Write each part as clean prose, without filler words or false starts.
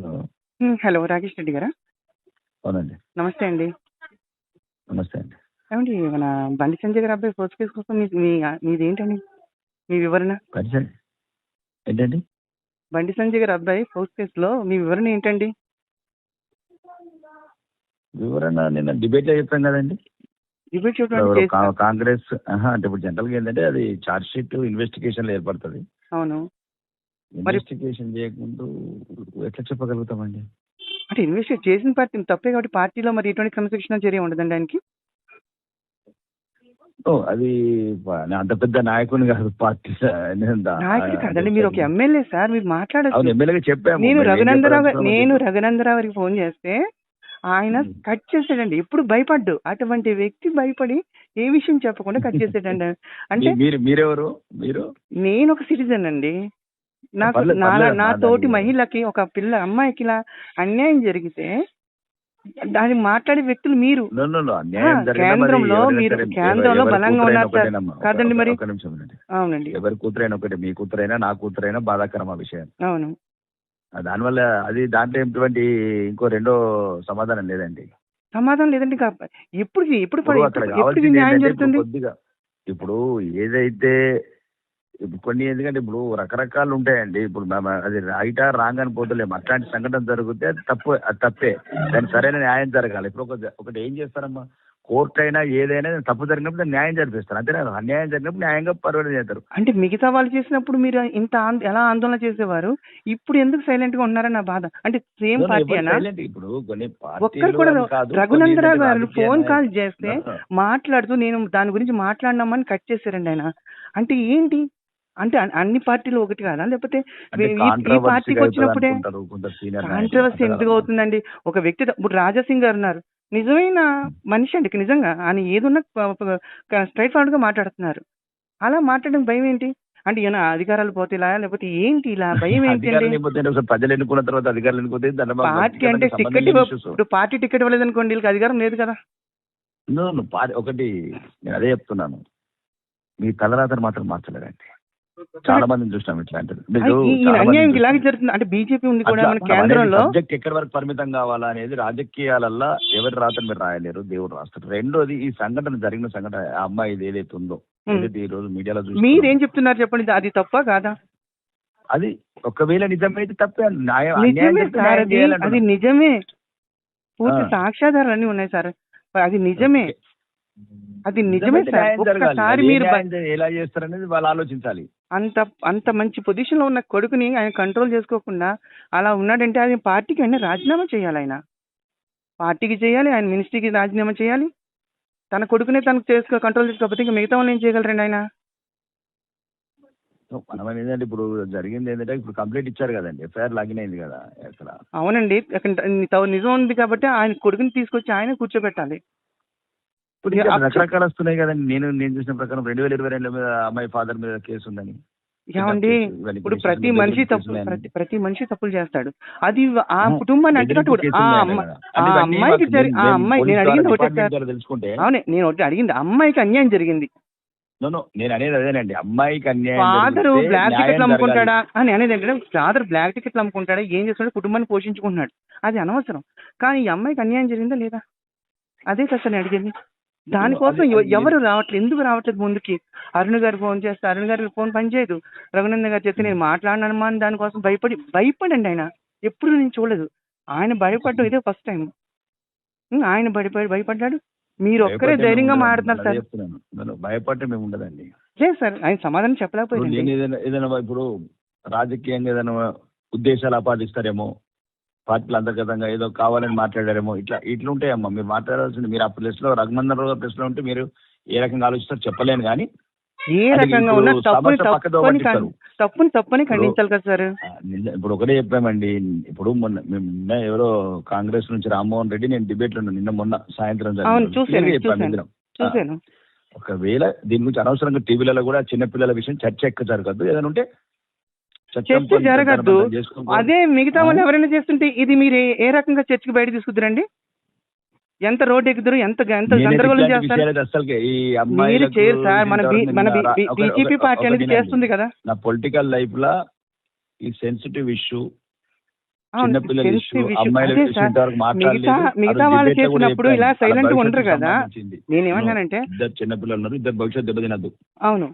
Hello. Hello Rakesh Reddy గారా? అవునండి. నమస్తే అండి. నమస్తే అండి. ఏమండి మన బండి సంజయ్ గారి అబ్బాయి ఫస్ట్ కేసు కోసం మీదేంటండి మీ వివరణ? పరిచయం ఏంటండి? బండి సంజయ్ గారి అబ్బాయి ఫస్ట్ కేసులో మీ వివరణ ఏంటండి? వివరణ నిన్న డిబేట్ లో చెప్పాం కదండి. డిబేట్ కాంగ్రెస్ అంటే ఇప్పుడు జనరల్ గా ఏంటంటే అది చార్జ్ షీట్ ఇన్వెస్టిగేషన్ లో ఏర్పడుతుంది. అవును. ఇన్వెస్టిగేషన్ చేయకుండా ఎట్లా చెప్పగలుగుతామండి? అంటే ఇన్వెస్టిగేట్ చేసిన పార్టీ తప్పే కాబట్టి పార్టీలో మరి ఎటువంటి క్రమశిక్షణ చర్య ఉండదండి ఆయనకి? అది అంత పెద్ద నాయకుని కాదు పార్టీ నాయకుడు కాదండి, మీరు ఒక ఎమ్మెల్యే సార్, మీరు మాట్లాడచ్చు. ఎమ్మెల్యేగా చెప్పాము. నేను రఘునందరావు ఫోన్ చేస్తే ఆయన కట్ చేసాడండి. ఎప్పుడు భయపడ్డు అటువంటి వ్యక్తి భయపడి ఏ విషయం చెప్పకుండా కట్ చేసాడండి. అంటే మీరెవరు? మీరు? నేను ఒక సిటిజన్ అండి. నాకు నా తోటి మహిళకి ఒక అమ్మాయికి ఇలా అన్యాయం జరిగితే దాన్ని మాట్లాడే వ్యక్తులు మీరు కేంద్రంలో బలంగా ఉన్నారు సార్ కాదండి మరి? అవునండి. ఎవరి కూతురైనా ఒకటి, మీ కూతురైనా నా కూతురైనా బాధాకరమ విషయం. అవును. దానివల్ల దాంట్లో ఎటువంటి ఇంకో రెండో సమాధానం లేదండి. సమాధానం లేదండి. ఎప్పుడు న్యాయం జరుగుతుంది? కొద్దిగా ఇప్పుడు ఏదైతే కొన్ని ఎందుకంటే ఇప్పుడు రకరకాలు ఉంటాయండి. ఇప్పుడు అది రైటా రాంగ్ అని పోతలేము. అట్లాంటి సంఘటన జరిగితే అది తప్పే. దానికి సరైన న్యాయం జరగాలి. ఇప్పుడు ఒకటి ఏం చేస్తారమ్మా, కోర్టు అయినా ఏదైనా తప్పు జరిగినప్పుడు న్యాయం జరిపిస్తారు, అంతేనా? అన్యాయం జరిగినప్పుడు న్యాయంగా పరివర్తన చేస్తారు. అంటే మిగతా వాళ్ళు చేసినప్పుడు మీరు ఎలా ఆందోళన చేసేవారు, ఇప్పుడు ఎందుకు సైలెంట్ గా ఉన్నారని నా బాధ. అంటే సేమ్ పార్టీ అన్నా? ఇప్పుడు కొన్ని ఒక్కరు కూడా రఘునందరావు గారు ఫోన్ కాల్ చేస్తే మాట్లాడుతూ నేను దాని గురించి మాట్లాడినామని కట్ చేశారండి ఆయన. అంటే ఏంటి? అంటే అన్ని పార్టీలు ఒకటి కాదా? లేకపోతే ఈ పార్టీకి వచ్చినప్పుడే కాంట్రవర్సీ ఎందుకు అవుతుందండి? ఒక వ్యక్తి ఇప్పుడు రాజాసింగ్ గారు ఉన్నారు, నిజమైన మనిషి అండి నిజంగా. ఆయన ఏదున్నా స్ట్రైట్ ఫార్వర్డ్ గా మాట్లాడుతున్నారు. అలా మాట్లాడడం భయం ఏంటి? అంటే ఏమైనా అధికారాలు పోతే ఇలా, లేకపోతే ఏంటి ఇలా భయం ఏంటి అండి? ప్రజలు ఎన్నుకున్న తర్వాత అధికారులు ఎన్నుకోతే పార్టీ అంటే టికెట్ ఇప్పుడు పార్టీ టికెట్ ఇవ్వలేదు అనుకోండి, వీళ్ళకి అధికారం లేదు కదా. ఒకటి నేను అదే చెప్తున్నాను, మీ తలరాతను మాత్రం మార్చలేదండి. చాలా మందిని చూసినాం ఇట్లాంటిది. అన్యాయం ఇలాగే జరుగుతుంది. అంటే బీజేపీ ఉంది కూడా మన కేంద్రంలో. సబ్జెక్ట్ ఎక్కడి వరకు పరిమితం కావాలా అనేది రాజకీయాలల్లో ఎవరి రాతను మీరు రాయలేరు, దేవుడు రాస్తారు. రెండోది, ఈ జరిగిన సంఘటన ఆ అమ్మాయి ఏదైతే ఉందో, ఏదైతే ఈ రోజు మీడియాలో చూసి మీరేం చెప్తున్నారు చెప్పండి, అది తప్ప కాదా? అది ఒకవేళ నిజమైతే తప్పే. అది నిజమే, పూర్తి సాక్ష్యాధారాలు అన్ని ఉన్నాయి సార్. అది నిజమే, అది నిజమే సార్. ఒక్కసారి మీరు ఎలా చేస్తారనేది వాళ్ళు ఆలోచించాలి. అంత మంచి పొజిషన్ లో ఉన్న కొడుకుని ఆయన కంట్రోల్ చేసుకోకుండా అలా ఉన్నాడంటే ఆయన పార్టీకి ఆయన రాజీనామా చేయాలి. ఆయన పార్టీకి చేయాలి, ఆయన మినిస్ట్రీకి రాజీనామా చేయాలి. తన కొడుకునే తనకు కంట్రోల్ చేసుకోకపోతే ఇంకా మిగతా వాళ్ళు ఏం చేయగలరండి ఆయన? మనం ఏంటంటే ఇప్పుడు జరిగింది ఏంటంటే ఇప్పుడు కంప్లైంట్ ఇచ్చారు కదండి, ఎఫ్ఐఆర్ లాగిన్ అయింది కదా అక్కడ. అవునండి, నిజం ఉంది కాబట్టి ఆయన కొడుకుని తీసుకొచ్చి ఆయన కూర్చోబెట్టాలి. ఇప్పుడు రకరకాలు వస్తున్నాయి కదండి. నేను చూసిన ప్రకారం 2022 మీద అమ్మాయి ఫాదర్ మీద కేసు ఉందని. ఏమండి, ఇప్పుడు ప్రతి మనిషి తప్పులు చేస్తాడు. అది ఆ కుటుంబాన్ని అంటున్నట్టు ఆ అమ్మాయికి నేను అడిగింది ఒకటే సార్. అవునే, నేను ఒకటి అడిగింది, అమ్మాయికి అన్యాయం జరిగింది. నేను అనేది అదేనండి, అమ్మాయికి అన్యాయం. ఫాదర్ బ్లాక్ టికెట్లు అమ్ముకుంటాడా అని అనేది ఏంటంటే, ఫాదర్ బ్లాక్ టికెట్లు అమ్ముకుంటాడా, ఏం చేస్తాడు, కుటుంబాన్ని పోషించుకుంటున్నాడు, అది అనవసరం. కానీ ఈ అమ్మాయికి అన్యాయం జరిగిందా లేదా, అదే కదా నేను అడిగింది. దానికోసం ఎవరు రావట్లేదు, ఎందుకు రావట్లేదు ముందుకి? అరుణ్ గారు ఫోన్ చేస్తే అరుణ్ గారి ఫోన్ పనిచేయదు, రఘునందన్ గారు చెప్తే నేను మాట్లాడినానమ్మా అని దానికోసం భయపడండి. ఆయన ఎప్పుడు నేను చూడలేదు ఆయన భయపడడం, ఇదే ఫస్ట్ టైం. ఆయన భయపడ్డాడు, మీరు ఒక్కరే ధైర్యంగా మాట్లాడుతున్నారు సార్. భయపడటం మేము ఉండదండి. లేదు సార్, ఆయన సమాధానం చెప్పలేకపోయింది. ఏదైనా ఇప్పుడు రాజకీయంగా ఏదైనా ఉద్దేశాలు ఆపాదిస్తారేమో, పార్టీలు అంతర్గతంగా ఏదో కావాలని మాట్లాడారేమో, ఇట్లా ఉంటాయమ్మా. మీరు మాట్లాడాల్సింది, మీరు ఆ ప్లేస్ లో రఘునందన్ రావు ప్లేస్ లో ఉంటే మీరు ఏ రకంగా ఆలోచిస్తారు చెప్పలేను. కానీ ఏ రకంగా ఉన్నా తప్పుని ఖండించాలి కదా సార్. ఇప్పుడు ఒకటే చెప్పామండి. ఇప్పుడు మొన్న ఎవరో కాంగ్రెస్ నుంచి రామ్మోహన్ రెడ్డి నేను డిబేట్ లో మొన్న సాయంత్రం చూసాను. ఒకవేళ దీని గురించి అనవసరంగా టీవీలలో కూడా చిన్నపిల్లల విషయం చర్చ ఎక్కువ జరగద్దు, ఏదైనా ఉంటే చర్చ జరగద్దు. అదే మిగతా వాళ్ళు ఎవరైనా చేస్తుంటే ఇది మీరు ఏ రకంగా చర్చకి బయట తీసుకుద్దురండి? ఎంత రోడ్ ఎక్కుతారు, ఎంత గందరగోళం చేస్తారు. మీరు చేయరు సార్, మన బీజేపీ పార్టీ అనేది చేస్తుంది కదా. నా పొలిటికల్ లైఫ్ లా ఈ సెన్సిటివ్ ఇష్యూ అవును, చిన్నపిల్లల తెలిసే ఇష్యూ, విషయం అమ్మాయిల అదే విషయం సార్. ఇంతవరకు మిగతా మాట్లాడలేదు. మిగతా ఆ వాళ్ళు debate లో కూడా చేసినప్పుడు ఇలా చెప్పాను. వాళ్ళ సైలెంట్ గా ఉండరు భవిష్యత్తుకు కదా. సంబంధించింది. నేనేమన్నానంటే ఇద్దరు చిన్నపిల్లలు ఉన్నారు, ఇద్దరు భవిష్యత్తు దెబ్బతినద్దు. అవును,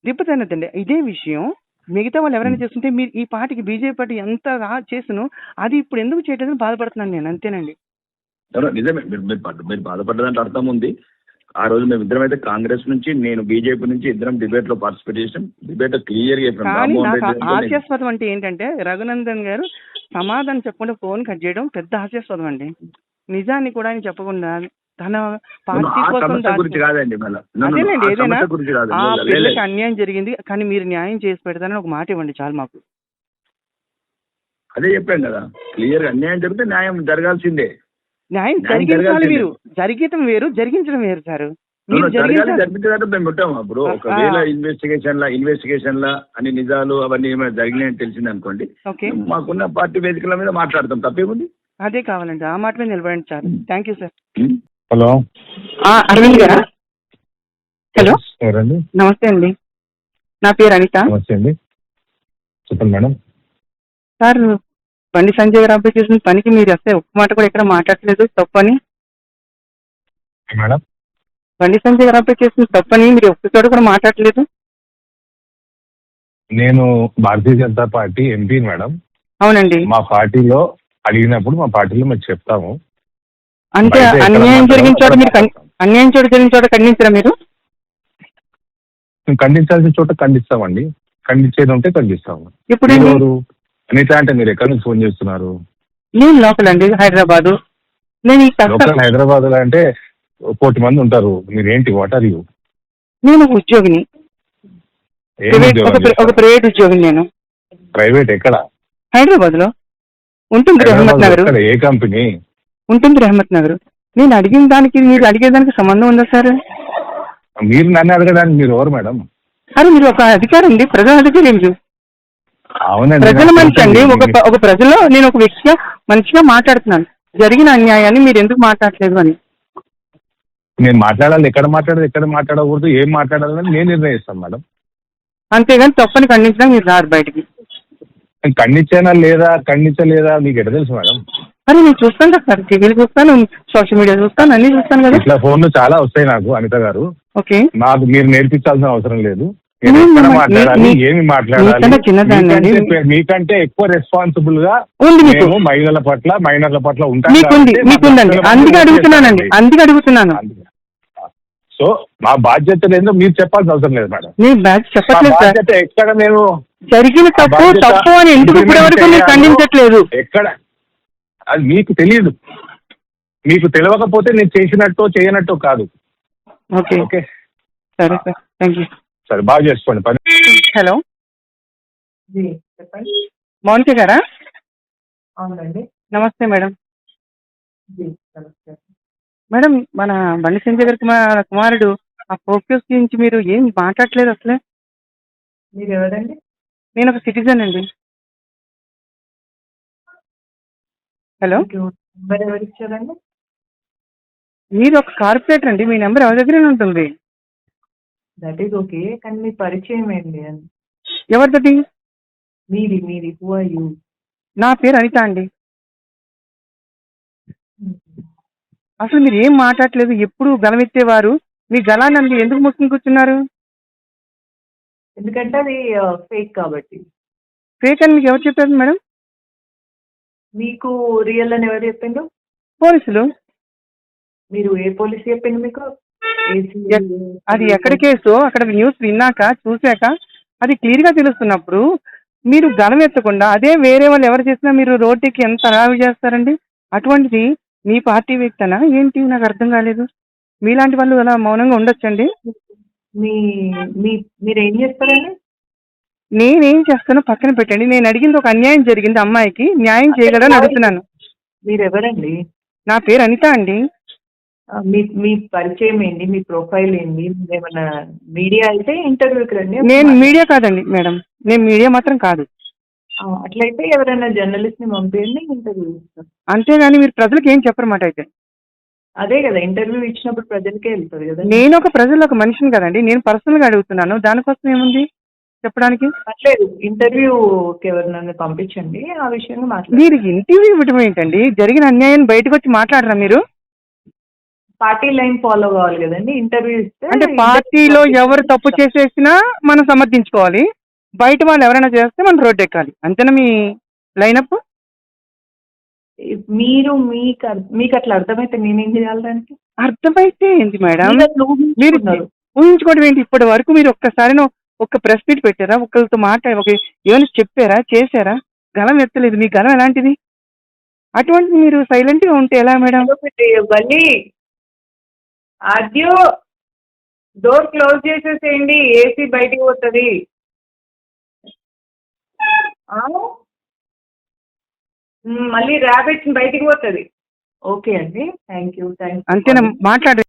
దిబ్బతన్నదండి ఇదే విషయం. మిగతా వాళ్ళు ఎవరైనా చేస్తుంటే మీరు ఈ పార్టీకి బీజేపీ పార్టీ ఎంత చేసినో అది ఇప్పుడు ఎందుకు చేయట్లేదని బాధపడుతున్నాను నేను, అంతేనండి. నిజమే, మీరు బాధపడ్డదంటే అర్థం ఉంది. ఆ రోజు మేము ఇద్దరం అయితే కాంగ్రెస్ నుంచి, నేను బీజేపీ నుంచి ఇద్దరం డిబేట్ లో పార్టిసిపేట్ చేసాం. డిబేట్ క్లియర్ గా చెప్పాం. కానీ రామ్మోహన్ నాకు రెడ్డి అంటే నేను- హాస్యాస్పదం అంటే ఏంటంటే రఘునందన్ గారు సమాధానం చెప్పకుండా ఫోన్ కట్ చేయడం పెద్ద హాస్యాస్పదం అండి. నిజాన్ని కూడా ఆయన చెప్పకుండా తన పార్టీ ఆ కోసం సమస్య గురించి కాదండి, మళ్ళీ అదేనండి, ఆ ఏదైనా సమస్య గురించి కాదు. ఆ లేదు, పిల్లకి లేదు. అన్యాయం జరిగింది కానీ మీరు న్యాయం చేసి పెడతానని ఒక మాట ఇవ్వండి చాలు మాకు. అదే చెప్పాం కదా, క్లియర్ గా అన్యాయం జరిగితే న్యాయం జరగాల్సిందే. న్యాయం న్యాయం జరిగించాలి. జరగాల్సిందే. మీరు జరిగటం వేరు, జరిగించడం వేరు సార్. మీరు జరగాలి, జరిగించాలి. జరిపించేదంటే మేము ఉంటాం. అప్పుడు ఒకవేళ ఇన్వెస్టిగేషన్ లా అన్ని నిజాలు అవన్నీ ఏమైనా జరిగినాయని తెలిసింది అనుకోండి, ఓకే, మాకున్న పార్టీ వేదికల మీద మాట్లాడతాం, తప్పేముంది. అదే కావాలండి, ఆ మాట మీద నిలబడండి sir. Thank you sir. Hello, Arvind గారా? హలో, ఎవరండి? నమస్తే అండి, నా పేరు అనిత. నమస్తే అండి, చెప్పండి మేడం. సార్, బండి సంజయ్ గారు అబ్బాయి చేసిన పనికి మీరు అసలు ఒక్క మాట కూడా ఎక్కడ మాట్లాడలేదు, తప్పని. మేడం, బండి సంజయ్ గారు అబ్బాయి చేసిన తప్పని మీరు ఒక్క చోట కూడా మాట్లాడలేదు. నేను Bharatiya Janata party MP madam. అవునండి. మా పార్టీలో అడిగినప్పుడు మా పార్టీలో మేము చెప్తాము. అంటే బయట ఎక్కడ అన్యాయం జరిగిన చోట మీరు మాట్లాడతాం. అన్యాయం జరిగిన చోట ఖండించరా మీరు? మేము ఖండించాల్సిన చోట ఖండిస్తామండి, ఖండించేది ఉంటే ఖండిస్తాము. ఇప్పుడు మీరు ఎవరు? అనిత అంటే మీరు ఎక్కడి నుంచి ఫోన్ చేస్తున్నారు? నేను లోకల్ అండి, హైదరాబాదు. నేను ఈ లోకల్ హైదరాబాద్ లో అంటే 1 కోటి మంది ఉంటారు. మీరేంటి, వాట్ ఆర్ యూ? నేను ఒక ఉద్యోగిని, ఒక ప్రైవేట్ ఉద్యోగిని. నేను ప్రైవేట్ ఎక్కడ? హైదరాబాద్ లో ఉంటుంది, రెహమత్ నగర్. ఎక్కడ? ఏ కంపెనీ? ఉంటుంది రెహమత్ నగర్. నేను అడిగిన దానికి మీరు అడిగేదానికి సంబంధం ఉందా సార్? మీరు నన్ను అడగడానికి మీరు ఎవరు మేడం? అరే మీరు ఒక అధికారి అండి, ప్రజల అధికారి మీరు. అవునండి, ప్రజల నాకు మనిషి అండి. తెలుసండి. ఒక ప్రజలో నేను ఒక వ్యక్తిగా మంచిగా మాట్లాడుతున్నాను. జరిగిన అన్యాయాన్ని మీరు ఎందుకు మాట్లాడలేదు అని. నేను మాట్లాడాలి, ఎక్కడ మాట్లాడకూడదు, ఏం మాట్లాడాలని నేను నిర్ణయిస్తాను మేడం. అంతేగాని తప్పని ఖండించడం మీరు రాదు బయటికి. నేను ఖండించలేదా మీకు ఎట్లా తెలుసు మేడం? అరే నేను చూస్తాను కదా సార్, టీవీలు చూస్తాను, సోషల్ మీడియా చూస్తాను, అన్ని చూస్తాను కదా. ఇట్లా ఫోన్లు చాలా వస్తాయి నాకు, అనిత గారు. ఓకే, నాకు మీరు నేర్పించాల్సిన అవసరం లేదు. నేను ఎక్కడ మాట్లాడాలి, ఏమి మాట్లాడాలి, మీకంటే ఎక్కువ రెస్పాన్సిబుల్ గా మేము మహిళల పట్ల మైనర్ల పట్ల ఉంటాం. మీకుందండి, అందుకే అడుగుతున్నాను. సో మా బాధ్యత ఏందో మీరు చెప్పాల్సిన అవసరం లేదు మేడం. చెప్పట్లేదు ఎక్కడ మేము జరిగిన తప్పు అని ఎందుకు ఇప్పటివరకు మీరు ఖండించట్లేదు? ఎక్కడ అది మీకు తెలియదు. మీకు తెలియకపోతే నేను చేసినట్టు చేయనట్టు కాదు. ఓకే ఓకే, సరే సార్, థ్యాంక్ యూ. సరే, బాగా చేసుకోండి పని. హలో, చెప్పండి. మౌనిక గారా? అవునండి. నమస్తే మేడం. నమస్తే. మేడం, మన బండి సంజయ్ గారి కుమారుడు ఆ ఫోక్యూస్ గురించి మీరు ఏం మాట్లాడలేదు అసలే. మీరు ఎవరండి? నేను ఒక సిటిజన్ అండి. హలో, నెంబర్ ఎవరు ఇచ్చారండి? మీరు ఒక కార్పొరేటర్ అండి, మీ నెంబర్ ఎవరి దగ్గర ఉంటుంది? దట్ ఈస్ ఓకే, కానీ మీ పరిచయం ఏంటి అని. ఎవరిది? మీది హూ ఆర్ యూ? నా పేరు అనిత అండి. అసలు మీరు ఏం మాట్లాడలేదు, ఎప్పుడు గలమెత్తేవారు. మీ గలాన్ని ఎందుకు మూసుకుని కూర్చున్నారు? ఎందుకంటే అది ఫేక్ కాబట్టి. ఫేక్ అని మీకు ఎవరు చెప్పారు మేడం? మీకు రియల్ అని ఎవరు చెప్పిండు? పోలీసులు. మీరు ఏ పోలీసు చెప్పిండు మీకు? అది ఎక్కడ కేసు, అక్కడ న్యూస్ విన్నాక చూశాక అది క్లియర్ గా తెలుస్తున్నప్పుడు మీరు గలం ఎత్తకుండా అదే వేరే వాళ్ళు ఎవరు చేసినా మీరు రోడ్డుకి ఎంత అరావి చేస్తారండి? అటువంటిది మీ పార్టీ వ్యక్తనా ఏంటి? నాకు అర్థం కాలేదు. మీలాంటి వాళ్ళు అలా మౌనంగా ఉండొచ్చండి? మీరేం చేస్తారండి? నేనేం చేస్తానో పక్కన పెట్టండి. నేను అడిగింది ఒక అన్యాయం జరిగింది, అమ్మాయికి న్యాయం చేయగలని అడుగుతున్నాను. మీరు ఎవరండి? నా పేరు అనిత అండి. మీ పరిచయం ఏంటి? మీ ప్రొఫైల్ ఏంటి? ఏమన్నా మీడియా అయితే ఇంటర్వ్యూకి రండి. నేను మీడియా కాదండి మేడం, నేను మీడియా మాత్రం కాదు. అట్లయితే ఎవరైనా జర్నలిస్ట్ ని పంపించండి, ఇంటర్వ్యూ ఇస్తాం. అంతేగాని మీరు ప్రజలకు ఏం చెప్పరమాట అయితే. అదే కదా, ఇంటర్వ్యూ ఇచ్చినప్పుడు ప్రజలకే వెళ్తుంది కదా. నేను ఒక ప్రజల్లో ఒక మనిషిని కదండి, నేను పర్సనల్ గా అడుగుతున్నాను, దానికోసం ఏముంది? చెప్పడానికి? పర్లేదు, ఇంటర్వ్యూకి ఎవరినైనా పంపించండి, ఆ విషయంగా మాట్లాడండి. మీరు ఇంటర్వ్యూ ఇవ్వడం ఏంటండి? జరిగిన అన్యాయం బయటకు వచ్చి మాట్లాడరా మీరు? పార్టీ లైన్ ఫాలో కావాలి కదండి, ఇంటర్వ్యూ ఇస్తే. అంటే పార్టీలో ఎవరు తప్పు చేసేసినా మనం సమర్థించుకోవాలి, బయట వాళ్ళు ఎవరైనా చేస్తే మనం రోడ్డు ఎక్కాలి, అంతేనా మీ లైనప్? మీకు అట్లా అర్థమైతే నేనేం చేయాలి దానికి? అర్థమైతే ఏంటి మేడం? మీరు అట్లా మీరు ఊహించుకున్నారు. ఊహించుకోవడం ఏంటి? ఇప్పటి వరకు మీరు ఒక్కసారి ఒక ప్రెస్ మీట్ పెట్టారా? ఒకరితో ఏమైనా చెప్పారా? చేశారా? గలం ఎత్తలేదు. మీ గలం ఎలాంటిది? అటువంటి మీరు సైలెంట్ గా ఉంటే ఎలా మేడం? బల్లి ఆద్యో డోర్ క్లోజ్ చేసేసేయండి, ఏసీ బయటికి పోతుంది. మళ్ళీ ర్యాబిట్ బయటికి పోతుంది. ఓకే అండి, థ్యాంక్ యూ. అంతేనా? మాట్లాడు.